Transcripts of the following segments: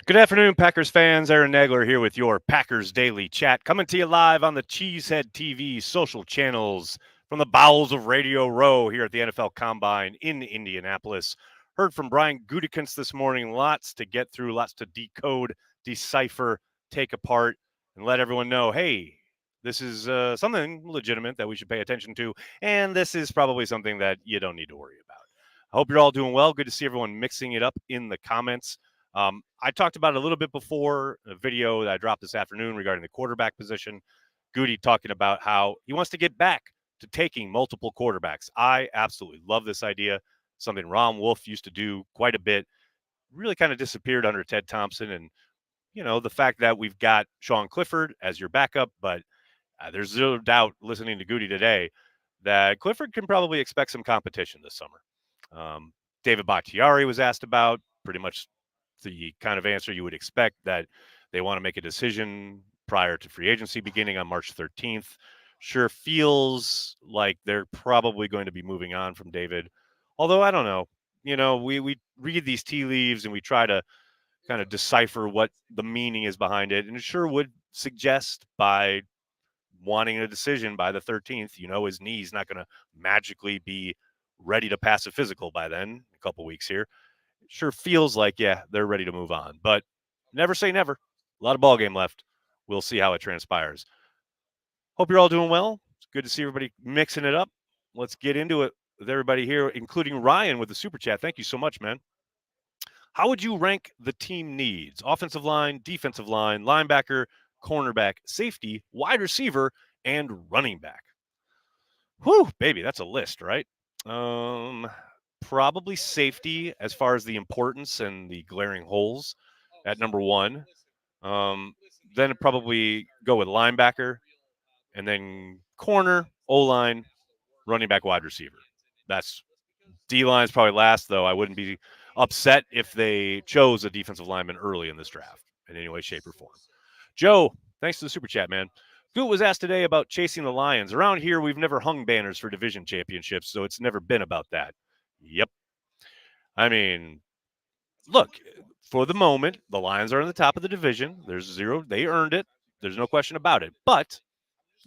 Good afternoon, Packers fans. Aaron Nagler here with your Packers Daily Chat, coming to you live on the Cheesehead TV social channels from the bowels of Radio Row here at the NFL Combine in Indianapolis. Heard from Brian Gutekunst this morning. Lots to get through, lots to decode, decipher, take apart, and let everyone know, hey, this is something legitimate that we should pay attention to, and this is probably something that you don't need to worry about. I hope you're all doing well. Good to see everyone mixing it up in the comments. I talked about it a little bit before a video that I dropped this afternoon regarding the quarterback position. Goody talking about how he wants to get back to taking multiple quarterbacks. I absolutely love this idea. Something Ron Wolf used to do quite a bit. Really kind of disappeared under Ted Thompson. And, the fact that we've got Sean Clifford as your backup, but there's zero doubt listening to Goody today that Clifford can probably expect some competition this summer. David Bakhtiari was asked about, pretty much the kind of answer you would expect, that they want to make a decision prior to free agency beginning on March 13th. Sure feels like they're probably going to be moving on from David. Although I don't know. We read these tea leaves and we try to kind of decipher what the meaning is behind it. And it sure would suggest by wanting a decision by the 13th, his knee's not going to magically be ready to pass a physical by then, a couple weeks here. Sure feels like, yeah, they're ready to move on. But never say never. A lot of ball game left. We'll see how it transpires. Hope you're all doing well. It's good to see everybody mixing it up. Let's get into it with everybody here, including Ryan with the super chat. Thank you so much, man. How would you rank the team needs? Offensive line, defensive line, linebacker, cornerback, safety, wide receiver, and running back. Whew, baby, that's a list, right? Probably safety as far as the importance and the glaring holes at number one. Then probably go with linebacker, and then corner, O-line, running back, wide receiver. That's D-line's probably last, though. I wouldn't be upset if they chose a defensive lineman early in this draft in any way, shape, or form. Joe, thanks to the super chat, man. Goot was asked today about chasing the Lions. Around here, we've never hung banners for division championships, so it's never been about that. Yep. I mean, look, for the moment, the Lions are on the top of the division. There's zero. They earned it. There's no question about it. But,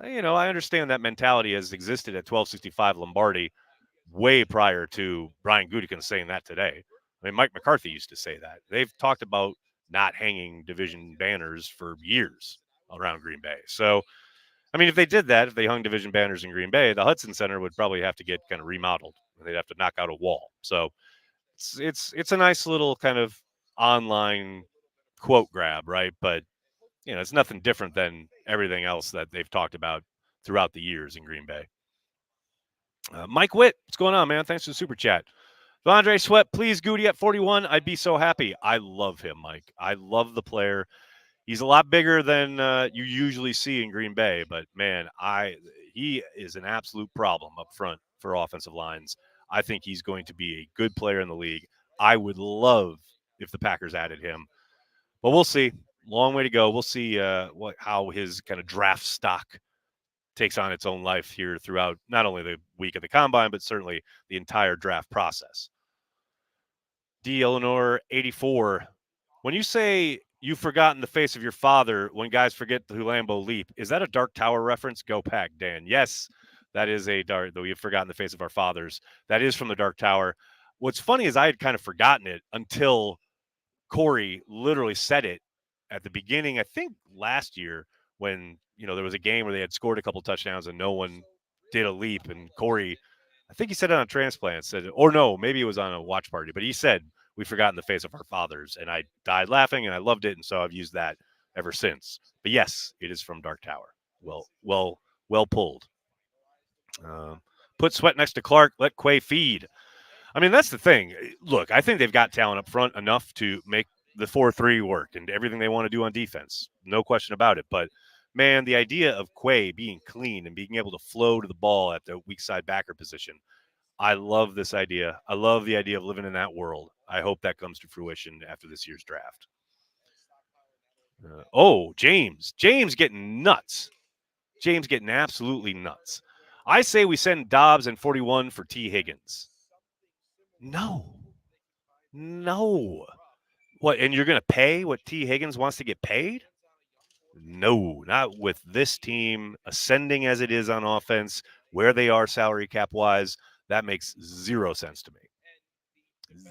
I understand that mentality has existed at 1265 Lombardi way prior to Brian Gutekunst saying that today. I mean, Mike McCarthy used to say that. They've talked about not hanging division banners for years around Green Bay. So, I mean, if they did that, if they hung division banners in Green Bay, the Hudson Center would probably have to get kind of remodeled. They'd have to knock out a wall. So it's a nice little kind of online quote grab, right? But it's nothing different than everything else that they've talked about throughout the years in Green Bay. Mike Witt, what's going on, man? Thanks for the super chat. Vondre Sweat, please, Goody at 41. I'd be so happy. I love him, Mike. I love the player. He's a lot bigger than you usually see in Green Bay, but man, he is an absolute problem up front for offensive lines. I think he's going to be a good player in the league. I would love if the Packers added him, but we'll see. Long way to go. We'll see how his kind of draft stock takes on its own life here throughout not only the week of the Combine, but certainly the entire draft process. D. Eleanor 84. When you say you've forgotten the face of your father when guys forget the Lambeau leap, is that a Dark Tower reference? Go Pack, Dan. Yes, that is a dark, though you've forgotten the face of our fathers. That is from the Dark Tower. What's funny is I had kind of forgotten it until Corey literally said it at the beginning, I think last year, when there was a game where they had scored a couple touchdowns and no one did a leap, and Corey, I think he said it on Transplant, said, or no, maybe it was on a watch party, but he said, we've forgotten the face of our fathers, and I died laughing and I loved it, and so I've used that ever since. But yes, it is from Dark Tower. Well pulled. Put Sweat next to Clark, let Quay feed. I mean, that's the thing. Look, I think they've got talent up front enough to make the 4-3 work and everything they want to do on defense. No question about it. But, man, the idea of Quay being clean and being able to flow to the ball at the weak side backer position, I love this idea. I love the idea of living in that world. I hope that comes to fruition after this year's draft. James. James getting nuts. James getting absolutely nuts. I say we send Dobbs and 41 for T. Higgins. No. What, and you're going to pay what T. Higgins wants to get paid? No, not with this team ascending as it is on offense, where they are salary cap wise. That makes zero sense to me.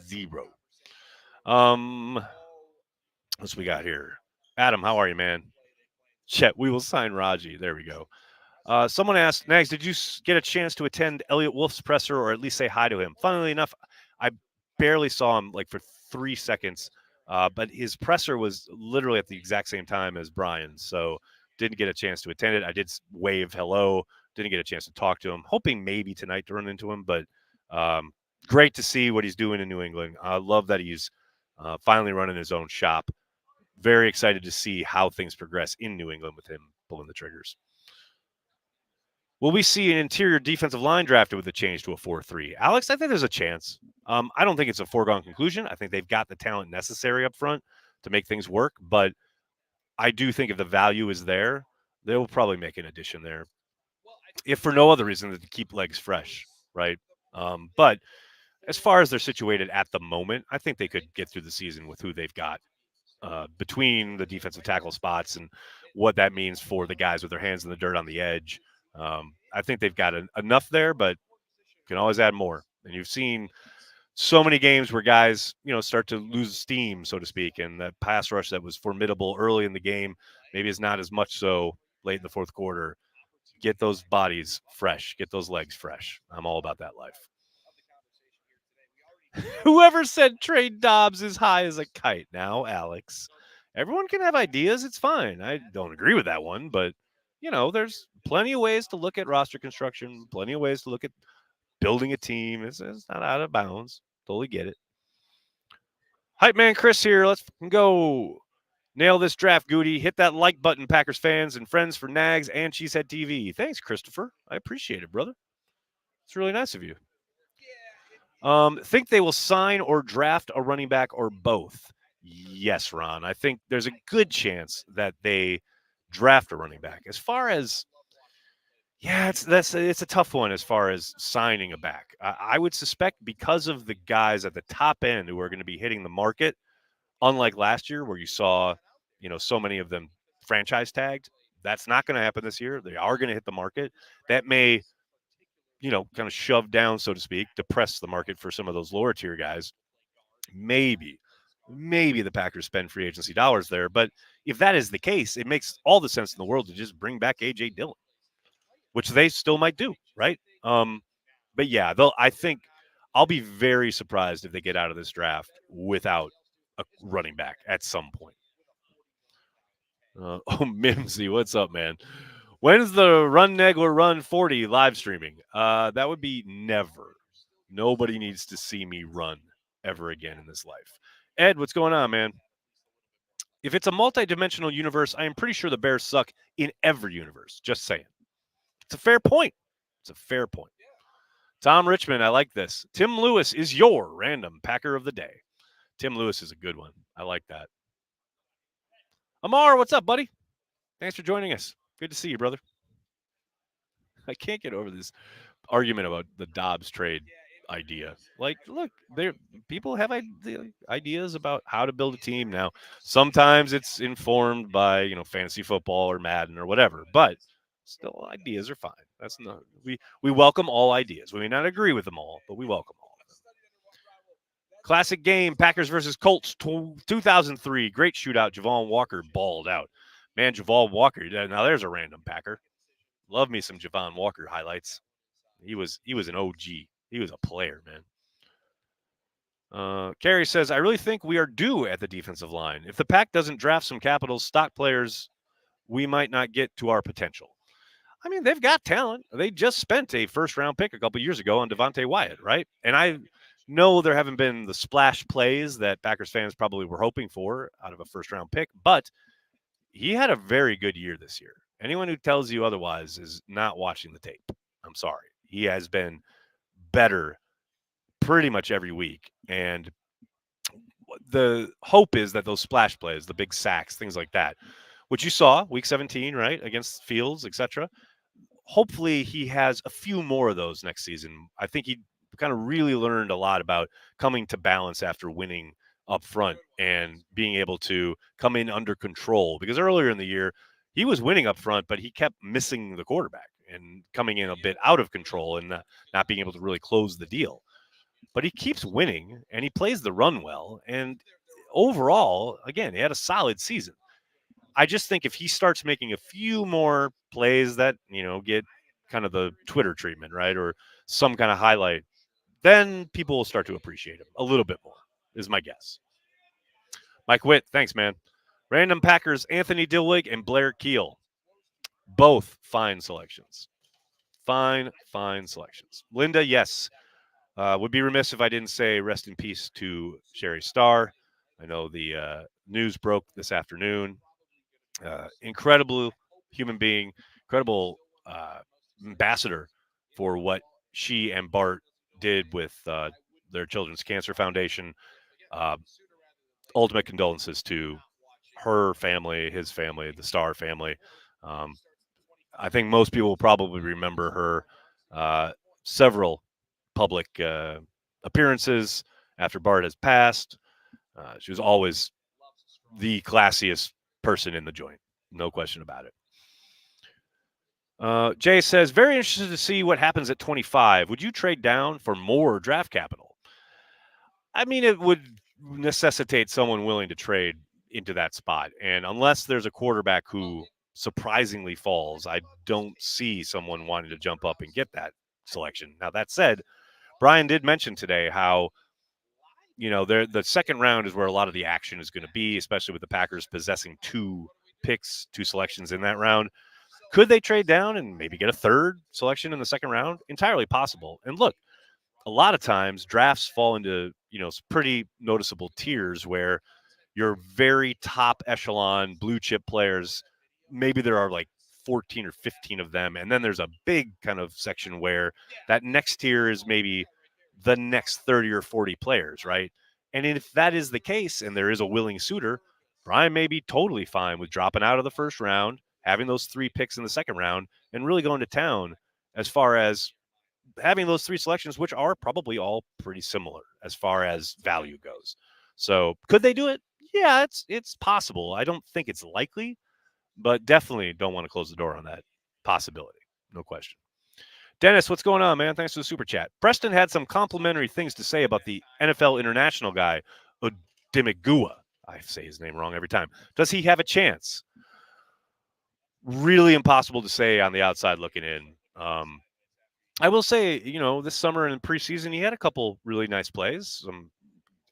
Zero. What's we got here? Adam, how are you, man? Chet, we will sign Raji. There we go. Someone asked, Nags, did you get a chance to attend Elliot Wolf's presser or at least say hi to him? Funnily enough, I barely saw him like for 3 seconds, but his presser was literally at the exact same time as Brian's, so didn't get a chance to attend it. I did wave hello, didn't get a chance to talk to him, hoping maybe tonight to run into him, but great to see what he's doing in New England. I love that he's finally running his own shop. Very excited to see how things progress in New England with him pulling the triggers. Will we see an interior defensive line drafted with a change to a 4-3? Alex, I think there's a chance. I don't think it's a foregone conclusion. I think they've got the talent necessary up front to make things work, but I do think if the value is there, they will probably make an addition there, if for no other reason than to keep legs fresh, right? But as far as they're situated at the moment, I think they could get through the season with who they've got between the defensive tackle spots and what that means for the guys with their hands in the dirt on the edge. I think they've got enough there, but can always add more. And you've seen so many games where guys, start to lose steam, so to speak, and that pass rush that was formidable early in the game maybe is not as much so late in the fourth quarter. Get those bodies fresh, get those legs fresh. I'm all about that life. Whoever said trade Dobbs is high as a kite now, Alex. Everyone can have ideas. It's fine. I don't agree with that one, but there's plenty of ways to look at roster construction, plenty of ways to look at building a team. It's not out of bounds. Totally get it. Hype man Chris here. Let's go nail this draft, Goody. Hit that like button, Packers fans and friends, for Nags and Cheesehead TV. Thanks, Christopher. I appreciate it, brother. It's really nice of you. Think they will sign or draft a running back or both? Yes, Ron. I think there's a good chance that they draft a running back. As far as it's a tough one as far as signing a back. I would suspect because of the guys at the top end who are going to be hitting the market, unlike last year where you saw, so many of them franchise tagged. That's not going to happen this year. They are going to hit the market. That may kind of shove down, so to speak, depress the market for some of those lower tier guys. Maybe the Packers spend free agency dollars there. But if that is the case, it makes all the sense in the world to just bring back A.J. Dillon, which they still might do, right? But yeah, I think I'll be very surprised if they get out of this draft without a running back at some point. Mimsy, what's up, man? When's the Run Negler Run 40 live streaming? That would be never. Nobody needs to see me run ever again in this life. Ed, what's going on, man? If it's a multi-dimensional universe, I am pretty sure the Bears suck in every universe. Just saying. It's a fair point. Tom Richmond, I like this. Tim Lewis is your random Packer of the day. Tim Lewis is a good one. I like that. Amar, what's up, buddy? Thanks for joining us. Good to see you, brother. I can't get over this argument about the Dobbs trade idea. Like, look, people have ideas about how to build a team now. Sometimes it's informed by fantasy football or Madden or whatever, but still, ideas are fine. That's not we welcome all ideas. We may not agree with them all, but we welcome all of them. Classic game: Packers versus Colts, 2003. Great shootout. Javon Walker balled out. Man, Javon Walker. Now there's a random Packer. Love me some Javon Walker highlights. He was an OG. He was a player, man. Carrie says, I really think we are due at the defensive line. If the Pack doesn't draft some capital stock players, we might not get to our potential. I mean, they've got talent. They just spent a first-round pick a couple years ago on Devontae Wyatt, right? And I know there haven't been the splash plays that Packers fans probably were hoping for out of a first-round pick, but he had a very good year this year. Anyone who tells you otherwise is not watching the tape. I'm sorry. He has been better pretty much every week. And the hope is that those splash plays, the big sacks, things like that, which you saw week 17, right, against Fields, etc. Hopefully he has a few more of those next season. I think he kind of really learned a lot about coming to balance after winning up front and being able to come in under control. Because earlier in the year, he was winning up front, but he kept missing the quarterback and coming in a bit out of control and not being able to really close the deal. But he keeps winning and he plays the run well. And overall, again, he had a solid season. I just think if he starts making a few more plays that, get kind of the Twitter treatment, right? Or some kind of highlight, then people will start to appreciate him a little bit more, is my guess. Mike Witt, thanks, man. Random Packers, Anthony Dilwig and Blair Keel. Both fine selections. Fine selections. Linda, yes. Would be remiss if I didn't say rest in peace to Sherry Starr. I know the news broke this afternoon. Incredible human being, incredible ambassador for what she and Bart did with their Children's Cancer Foundation. Ultimate condolences to her family, his family, the Starr family. I think most people will probably remember her several public appearances after Bart has passed. She was always the classiest person in the joint. No question about it. Jay says, very interested to see what happens at 25. Would you trade down for more draft capital? I mean, it would necessitate someone willing to trade into that spot. And unless there's a quarterback who surprisingly falls, I don't see someone wanting to jump up and get that selection. Now, that said, Brian did mention today how, the second round is where a lot of the action is going to be, especially with the Packers possessing two selections in that round. Could they trade down and maybe get a third selection in the second round? Entirely possible. And look, a lot of times drafts fall into, pretty noticeable tiers where your very top echelon blue chip players, maybe there are like 14 or 15 of them. And then there's a big kind of section where that next tier is maybe the next 30 or 40 players, right? And if that is the case and there is a willing suitor, Brian may be totally fine with dropping out of the first round, having those 3 picks in the second round, and really going to town as far as having those 3 selections, which are probably all pretty similar as far as value goes. So could they do it? Yeah, it's possible. I don't think it's likely, but definitely don't want to close the door on that possibility. No question. Dennis, what's going on, man? Thanks for the super chat. Preston had some complimentary things to say about the NFL international guy, Odimegua. I say his name wrong every time. Does he have a chance? Really impossible to say on the outside looking in. I will say, this summer in preseason, he had a couple really nice plays, some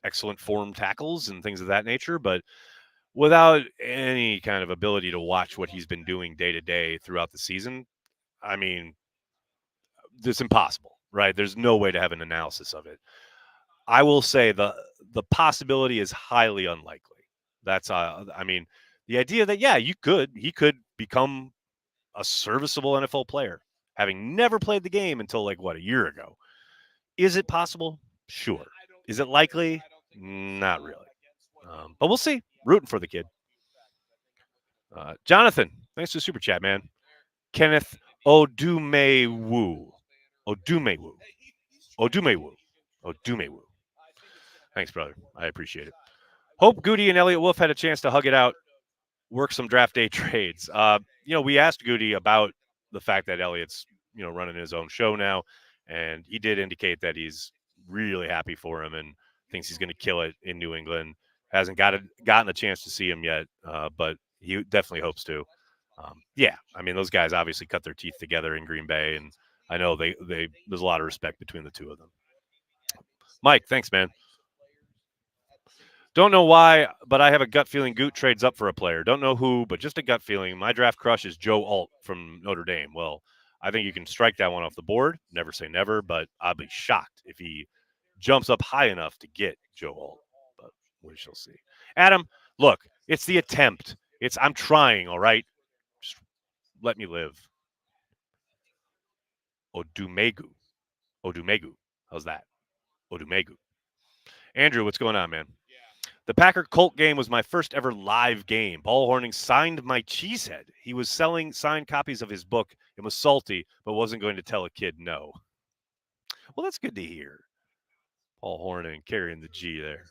excellent form tackles and things of that nature, but without any kind of ability to watch what he's been doing day to day throughout the season, I mean, it's impossible, right? There's no way to have an analysis of it. I will say the possibility is highly unlikely. That's the idea that he could become a serviceable NFL player, having never played the game until a year ago. Is it possible? Sure. Is it likely? Not really. But we'll see. Rooting for the kid. Jonathan, thanks for the super chat, man. Kenneth Odumewu. Odumewu. Thanks, brother. I appreciate it. Hope Goody and Elliot Wolf had a chance to hug it out, work some draft day trades. We asked Goody about the fact that Elliot's, running his own show now, and he did indicate that he's really happy for him and thinks he's going to kill it in New England. Hasn't gotten a chance to see him yet, but he definitely hopes to. Those guys obviously cut their teeth together in Green Bay, and I know they there's a lot of respect between the two of them. Mike, thanks, man. Don't know why, but I have a gut feeling Goot trades up for a player. Don't know who, but just a gut feeling. My draft crush is Joe Alt from Notre Dame. Well, I think you can strike that one off the board. Never say never, but I'd be shocked if he jumps up high enough to get Joe Alt. But we shall see. Adam, look, it's the attempt. I'm trying, all right? Just let me live. Odumegu. How's that? Odumegu. Andrew, what's going on, man? The Packer Colt game was my first ever live game. Paul Hornung signed my cheesehead. He was selling signed copies of his book and was salty, but wasn't going to tell a kid no. Well, that's good to hear. Paul Hornung carrying the G there.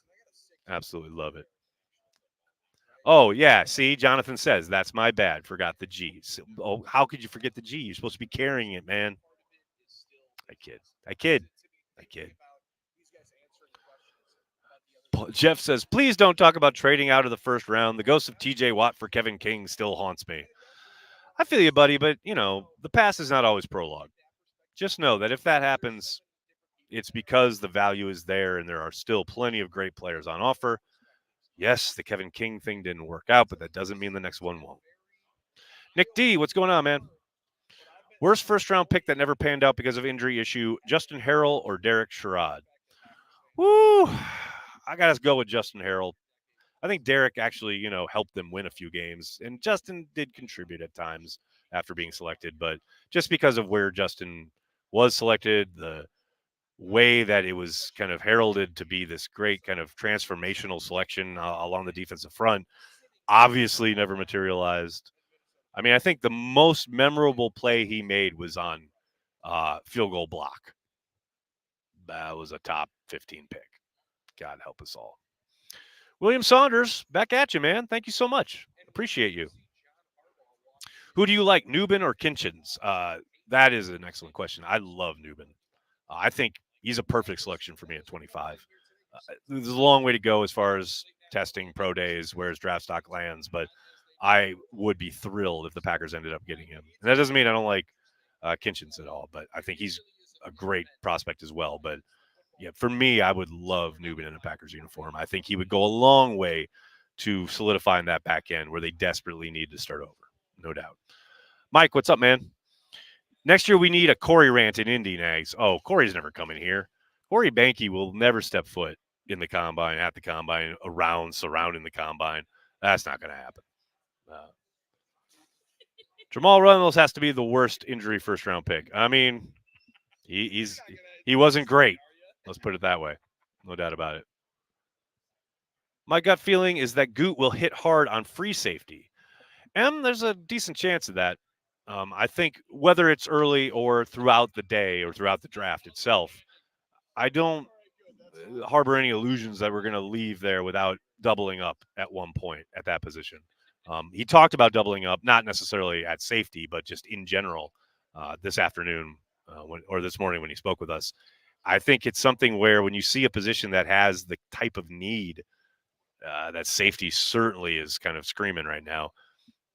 Absolutely love it. Oh, yeah. See, Jonathan says, that's my bad. Forgot the G's. Oh, how could you forget the G? You're supposed to be carrying it, man. I kid. I kid. I kid. Jeff says, please don't talk about trading out of the first round. The ghost of TJ Watt for Kevin King still haunts me. I feel you, buddy, but, the past is not always prologue. Just know that if that happens, it's because the value is there and there are still plenty of great players on offer. Yes, the Kevin King thing didn't work out, but that doesn't mean the next one won't. Nick D, what's going on, man? Worst first-round pick that never panned out because of injury issue, Justin Harrell or Derek Sherrod? Woo! I got to go with Justin Harrell. I think Derek actually, helped them win a few games, and Justin did contribute at times after being selected, but just because of where Justin was selected, the way that it was kind of heralded to be this great kind of transformational selection along the defensive front, obviously never materialized. I mean, I think the most memorable play he made was on field goal block. That was a top 15 pick. God help us all. William Saunders, back at you, man. Thank you so much. Appreciate you. Who do you like, Newbin or Kinchins? That is an excellent question. I love Newbin. I think he's a perfect selection for me at 25. There's a long way to go as far as testing pro days, where his draft stock lands, but I would be thrilled if the Packers ended up getting him. And that doesn't mean I don't like Kinchins at all, but I think he's a great prospect as well. But yeah, for me, I would love Newbin in a Packers uniform. I think he would go a long way to solidifying that back end where they desperately need to start over, no doubt. Mike, what's up, man? Next year, we need a Corey rant in Indy, Nags. Oh, Corey's never coming here. Corey Banky will never step foot in the combine, at the combine, surrounding the combine. That's not going to happen. Jamal Reynolds has to be the worst injury first-round pick. I mean, he wasn't great. Let's put it that way. No doubt about it. My gut feeling is that Goot will hit hard on free safety. And there's a decent chance of that. I think whether it's early or throughout the day or throughout the draft itself, I don't harbor any illusions that we're going to leave there without doubling up at one point at that position. He talked about doubling up, not necessarily at safety, but just in general this afternoon or this morning when he spoke with us. I think it's something where when you see a position that has the type of need that safety certainly is kind of screaming right now,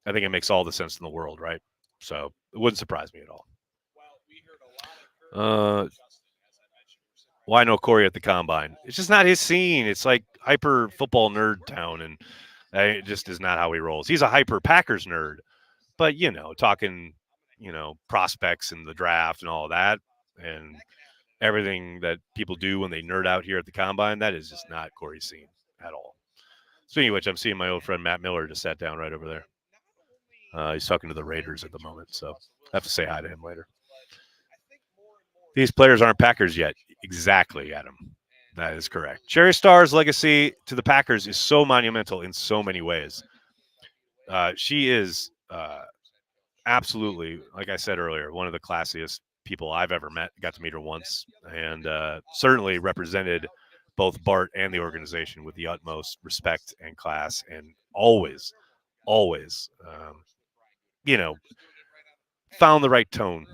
I think it makes all the sense in the world, right? So it wouldn't surprise me at all. Why no Corey at the combine? It's just not his scene. It's like hyper football nerd town, and it just is not how he rolls. He's a hyper Packers nerd, but talking, prospects and the draft and all that, and everything that people do when they nerd out here at the combine, that is just not Corey's scene at all. Speaking of which, I'm seeing my old friend Matt Miller just sat down right over there. He's talking to the Raiders at the moment, so I have to say hi to him later. These players aren't Packers yet. Exactly, Adam. That is correct. Cherry Starr's legacy to the Packers is so monumental in so many ways. She is absolutely, like I said earlier, one of the classiest people I've ever met. Got to meet her once, and certainly represented both Bart and the organization with the utmost respect and class, and always, found the right tone,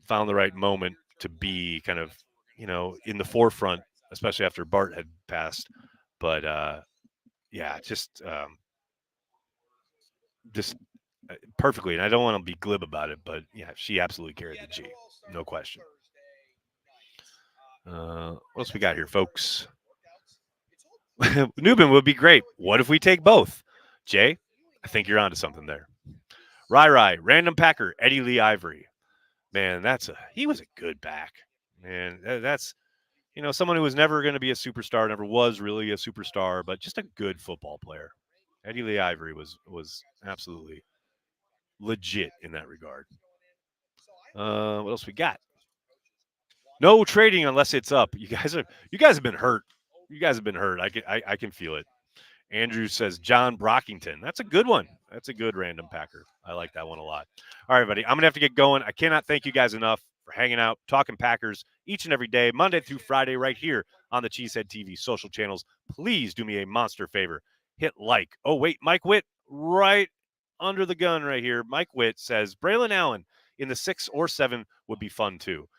found the right moment to be kind of, in the forefront, especially after Bart had passed. But just perfectly. And I don't want to be glib about it, but yeah, she absolutely carried the G, no question. What else we got here, folks? Newbin would be great. What if we take both? Jay, I think you're onto something there. Rai, random Packer, Eddie Lee Ivory. Man, he was a good back. Man, that's someone who was never going to be a superstar, never was really a superstar, but just a good football player. Eddie Lee Ivory was absolutely legit in that regard. What else we got? No trading unless it's up. You guys have been hurt. You guys have been hurt. I can feel it. Andrew says John Brockington. That's a good one. That's a good random Packer. I like that one a lot. All right, buddy. I'm gonna have to get going. I cannot thank you guys enough for hanging out, talking Packers each and every day, Monday through Friday, right here on the Cheesehead TV social channels. Please do me a monster favor. Hit like. Oh, wait, Mike Witt, right under the gun right here. Mike Witt says Braylon Allen in the 6 or 7 would be fun too.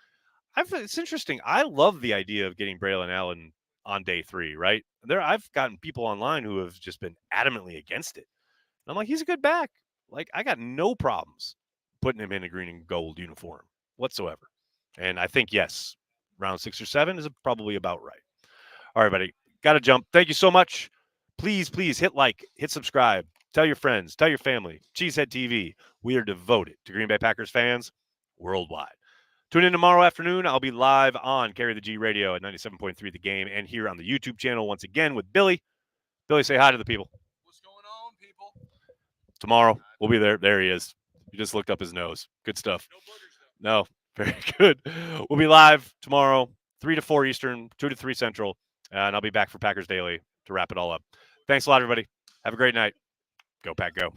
It's interesting. I love the idea of getting Braylon Allen on day 3, right? I've gotten people online who have just been adamantly against it. And I'm like, he's a good back. Like, I got no problems putting him in a green and gold uniform whatsoever. And I think, yes, round 6 or 7 is probably about right. All right, buddy. Got to jump. Thank you so much. Please hit like, hit subscribe. Tell your friends, tell your family. Cheesehead TV. We are devoted to Green Bay Packers fans worldwide. Tune in tomorrow afternoon. I'll be live on Carry the G Radio at 97.3 The Game and here on the YouTube channel once again with Billy. Billy, say hi to the people. What's going on, people? Tomorrow, we'll be there. There he is. You just looked up his nose. Good stuff. No boogers, though. No, very good. We'll be live tomorrow, 3 to 4 Eastern, 2 to 3 Central, and I'll be back for Packers Daily to wrap it all up. Thanks a lot, everybody. Have a great night. Go, Pack, go.